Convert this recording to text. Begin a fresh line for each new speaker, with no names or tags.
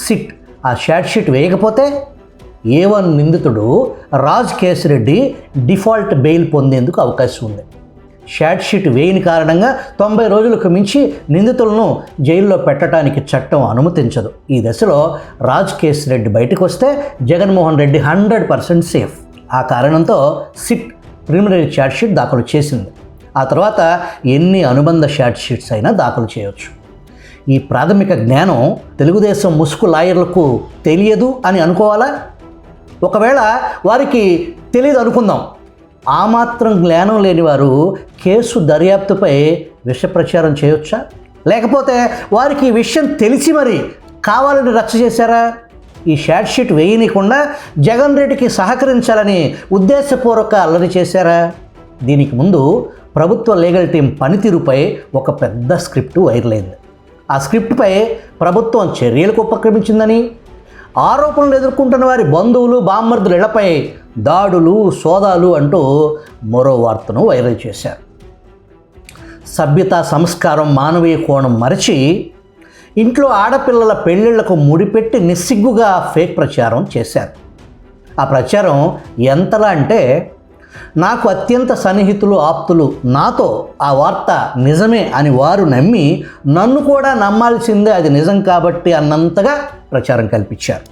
SIT ఆ chargesheet వేయకపోతే A1 నిందితుడు రాజ్ కేశిరెడ్డి డిఫాల్ట్ బెయిల్ పొందేందుకు అవకాశం ఉంది. ఛార్జ్షీట్ వేయని కారణంగా 90 రోజులకు మించి నిందితులను జైల్లో పెట్టడానికి చట్టం అనుమతించదు. ఈ దశలో రాజ్ కేశిరెడ్డి బయటకు వస్తే జగన్మోహన్ రెడ్డి 100% సేఫ్. ఆ కారణంతో సిట్ ప్రిలిమినరీ ఛార్జ్షీట్ దాఖలు చేసింది. ఆ తర్వాత ఎన్ని అనుబంధ ఛార్జ్షీట్స్ అయినా దాఖలు చేయవచ్చు. ఈ ప్రాథమిక జ్ఞానం తెలుగుదేశం ముసుగు లాయర్లకు తెలియదు అని అనుకోవాలా? ఒకవేళ వారికి తెలియదు అనుకుందాం. ఆ మాత్రం జ్ఞానం లేని వారు కేసు దర్యాప్తుపై విష ప్రచారం చేయొచ్చా? లేకపోతే వారికి ఈ విషయం తెలిసి మరి కావాలని రచ్చ చేశారా? ఈ ఛార్జ్షీట్ వేయనీయకుండా జగన్ రెడ్డికి సహకరించాలని ఉద్దేశపూర్వక అల్లరి చేశారా? దీనికి ముందు ప్రభుత్వ లీగల్ టీం పనితీరుపై ఒక పెద్ద స్క్రిప్టు వైరల్ అయింది. ఆ స్క్రిప్ట్పై ప్రభుత్వం చర్యలకు ఉపక్రమించిందని, ఆరోపణలు ఎదుర్కొంటున్న వారి బంధువులు బామ్మర్దుల ఇళ్లపై దాడులు సోదాలు అంటూ మరో వార్తను వైరల్ చేశారు. సభ్యతా సంస్కారం మానవీయ కోణం మరచి ఇంట్లో ఆడపిల్లల పెళ్ళిళ్లకు ముడిపెట్టి నిస్సిగ్గుగా ఫేక్ ప్రచారం చేశారు. ఆ ప్రచారం ఎంతలా అంటే నాకు అత్యంత సన్నిహితులు ఆప్తులు నాతో ఆ వార్త నిజమే అని వారు నమ్మి నన్ను కూడా నమ్మాల్సిందే అది నిజం కాబట్టి అన్నంతగా ప్రచారం కల్పించారు.